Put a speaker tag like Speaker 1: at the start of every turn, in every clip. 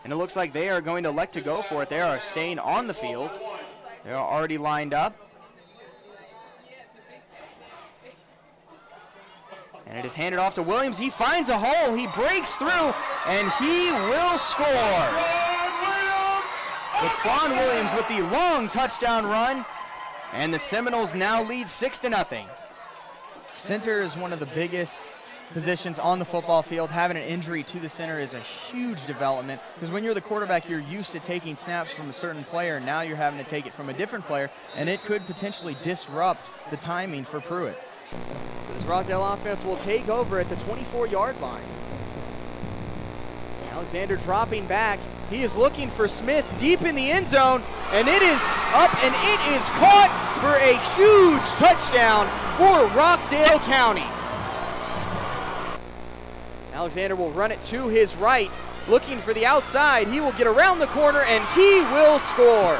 Speaker 1: And it looks like they are going to elect to go for it. They are staying on the field. They are already lined up. And it is handed off to Williams. He finds a hole. He breaks through, and he will score. Quan Williams with the long touchdown run. And the Seminoles now lead 6-0.
Speaker 2: Center is one of the biggest positions on the football field. Having an injury to the center is a huge development, because when you're the quarterback, you're used to taking snaps from a certain player. Now you're having to take it from a different player, and it could potentially disrupt the timing for Pruitt.
Speaker 3: This Rockdale offense will take over at the 24-yard line. Alexander dropping back. He is looking for Smith deep in the end zone, and it is up, and it is caught for a huge touchdown for Rockdale County. Alexander will run it to his right, looking for the outside. He will get around the corner, and he will score.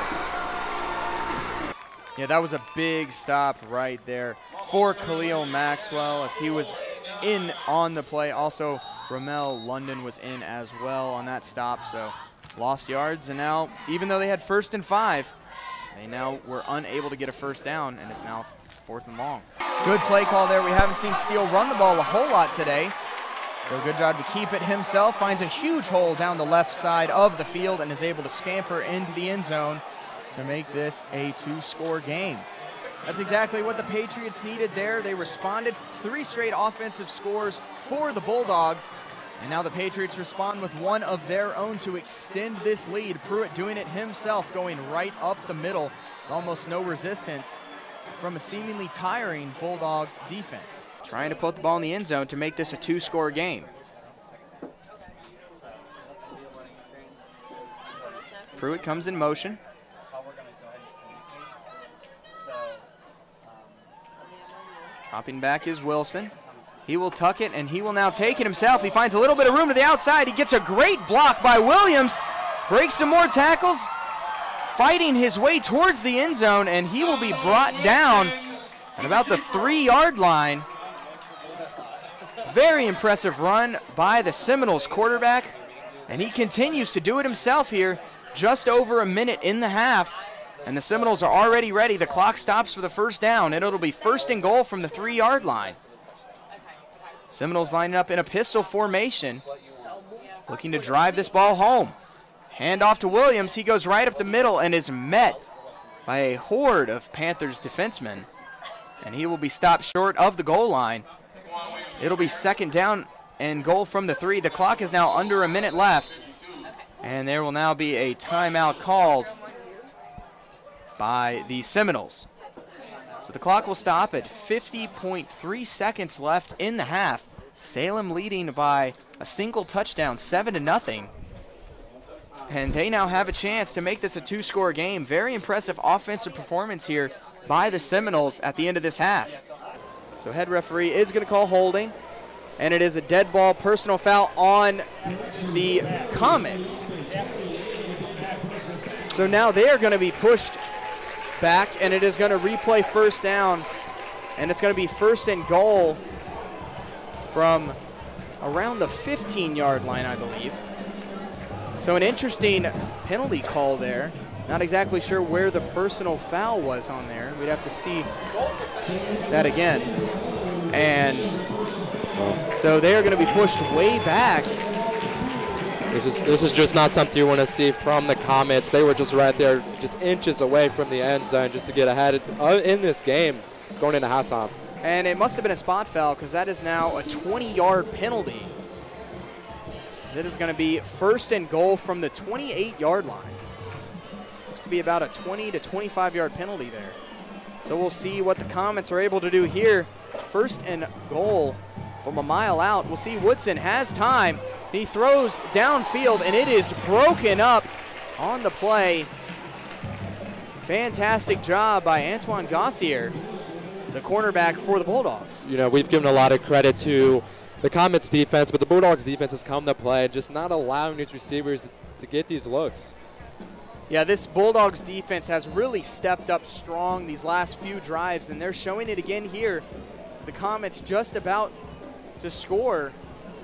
Speaker 1: Yeah, that was a big stop right there for Khalil Maxwell as he was in on the play. Also, Ramel London was in as well on that stop, so lost yards. And now, even though they had 1st and 5, they now were unable to get a first down, and it's now 4th and long.
Speaker 2: Good play call there. We haven't seen Steele run the ball a whole lot today. So good job to keep it himself. Finds a huge hole down the left side of the field and is able to scamper into the end zone to make this a 2-score game. That's exactly what the Patriots needed there. They responded. 3 straight offensive scores for the Bulldogs. And now the Patriots respond with one of their own to extend this lead. Pruitt doing it himself, going right up the middle. Almost no resistance from a seemingly tiring Bulldogs defense.
Speaker 1: Trying to put the ball in the end zone to make this a 2-score game. Pruitt comes in motion. Dropping back is Wilson. He will tuck it, and he will now take it himself. He finds a little bit of room to the outside. He gets a great block by Williams. Breaks some more tackles. Fighting his way towards the end zone, and he will be brought down at about the 3-yard line. Very impressive run by the Seminoles quarterback, and he continues to do it himself here. Just over a minute in the half, and the Seminoles are already ready. The clock stops for the first down, and it'll be 1st and goal from the 3-yard line. Seminoles lining up in a pistol formation, looking to drive this ball home. Hand off to Williams. He goes right up the middle and is met by a horde of Panthers defensemen, and he will be stopped short of the goal line. It'll be 2nd down and goal from the 3. The clock is now under a minute left, and there will now be a timeout called by the Seminoles. So the clock will stop at 50.3 seconds left in the half. Salem leading by a single touchdown, 7-0. And they now have a chance to make this a 2-score game. Very impressive offensive performance here by the Seminoles at the end of this half. So head referee is going to call holding, and it is a dead ball personal foul on the Comets. So now they are going to be pushed back, and it is going to replay 1st down, and it's going to be 1st and goal from around the 15-yard line, I believe. So an interesting penalty call there. Not exactly sure where the personal foul was on there. We'd have to see that again. And so they are going to be pushed way back.
Speaker 4: This is just not something you want to see from the Comets. They were just right there, just inches away from the end zone just to get ahead in this game going into halftime.
Speaker 3: And it must have been a spot foul, because that is now a 20-yard penalty. It is going to be 1st and goal from the 28-yard line. Looks to be about a 20 to 25-yard penalty there. So we'll see what the Comets are able to do here. 1st and goal from a mile out. We'll see Woodson has time. He throws downfield, and it is broken up on the play. Fantastic job by Antoine Gossier, the cornerback for the Bulldogs.
Speaker 4: You know, we've given a lot of credit to the Comets defense, but the Bulldogs defense has come to play, just not allowing these receivers to get these looks.
Speaker 3: Yeah, this Bulldogs defense has really stepped up strong these last few drives, and they're showing it again here. The Comets just about to score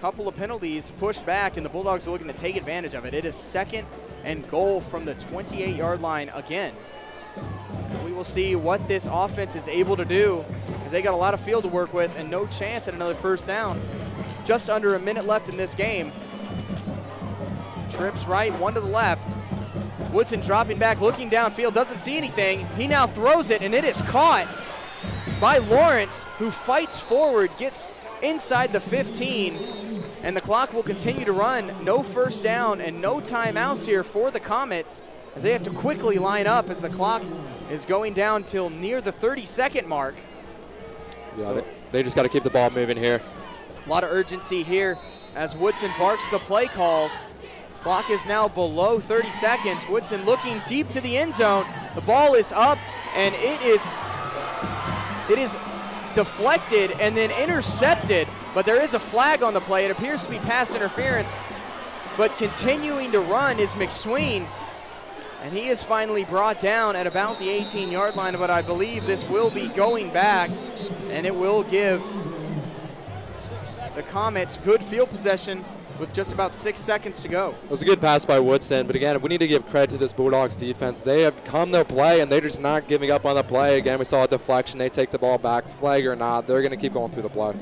Speaker 3: couple of penalties pushed back, and the Bulldogs are looking to take advantage of it. It is 2nd and goal from the 28-yard line again. And we will see what this offense is able to do, as they got a lot of field to work with and no chance at another first down. Just under a minute left in this game. Trips right, one to the left. Woodson dropping back, looking downfield, doesn't see anything. He now throws it, and it is caught by Lawrence, who fights forward, gets inside the 15, and the clock will continue to run. No first down and no timeouts here for the Comets, as they have to quickly line up as the clock is going down till near the 30-second mark.
Speaker 4: Yeah,
Speaker 3: So
Speaker 4: they just got to keep the ball moving here.
Speaker 3: a lot of urgency here as Woodson barks the play calls. Clock is now below 30 seconds. Woodson looking deep to the end zone. The ball is up, and it is deflected and then intercepted, but there is a flag on the play. It appears to be pass interference, but continuing to run is McSween, and he is finally brought down at about the 18-yard line, but I believe this will be going back, and it will give the Comets good field possession with just about 6 seconds to go.
Speaker 4: It was a good pass by Woodson, but again, we need to give credit to this Bulldogs defense. They have come to play, and they're just not giving up on the play. Again, we saw a deflection. They take the ball back. Flag or not, they're going to keep going through the play.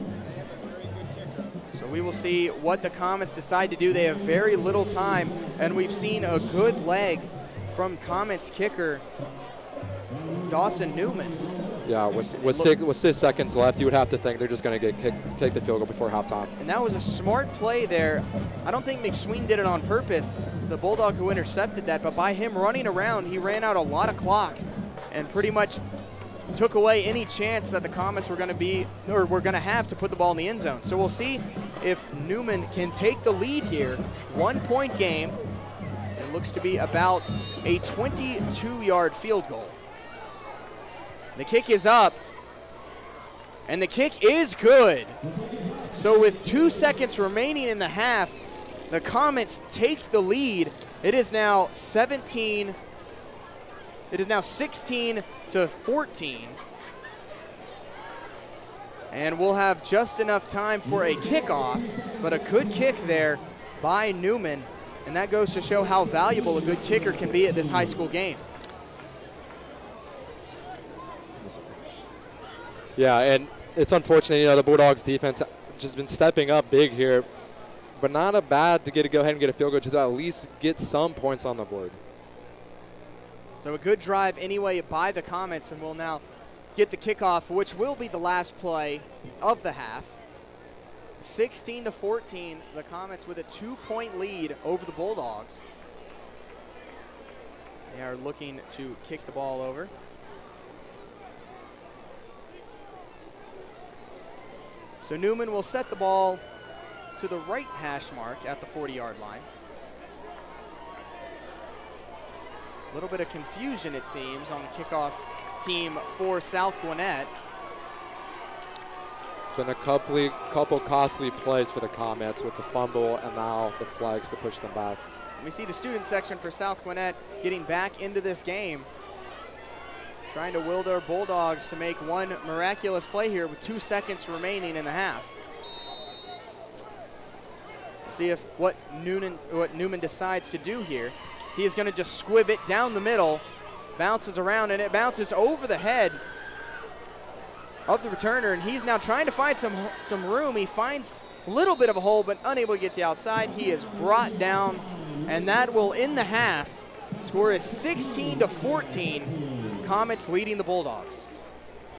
Speaker 3: So we will see what the Comets decide to do. They have very little time, and we've seen a good leg from Comets kicker Dawson Newman.
Speaker 4: Yeah, with 6 seconds left, you would have to think they're just going to kick the field goal before halftime.
Speaker 3: And that was a smart play there. I don't think McSween did it on purpose, the Bulldog who intercepted that, but by him running around, he ran out a lot of clock and pretty much took away any chance that the Comets were going to have to put the ball in the end zone. So we'll see if Newman can take the lead here. 1-point game. It looks to be about a 22-yard field goal. The kick is up, and the kick is good. So with 2 seconds remaining in the half, the Comets take the lead. It is now 16 to 14. And we'll have just enough time for a kickoff, but a good kick there by Newman. And that goes to show how valuable a good kicker can be at this high school game.
Speaker 4: Yeah, and it's unfortunate, the Bulldogs defense just been stepping up big here, but not a bad to go ahead and get a field goal to at least get some points on the board.
Speaker 3: So a good drive anyway by the Comets, and we'll now get the kickoff, which will be the last play of the half. 16 to 14, the Comets with a 2-point lead over the Bulldogs. They are looking to kick the ball over. So Newman will set the ball to the right hash mark at the 40-yard line. A little bit of confusion, it seems, on the kickoff team for South Gwinnett.
Speaker 4: It's been a couple costly plays for the Comets with the fumble and now the flags to push them back.
Speaker 3: We see the student section for South Gwinnett getting back into this game, trying to will their Bulldogs to make one miraculous play here with 2 seconds remaining in the half. We'll see if what Newman decides to do here. He is going to just squib it down the middle, bounces around, and it bounces over the head of the returner, and he's now trying to find some room. He finds a little bit of a hole, but unable to get to the outside. He is brought down, and that will end the half. Score is 16 to 14. Comets leading the Bulldogs.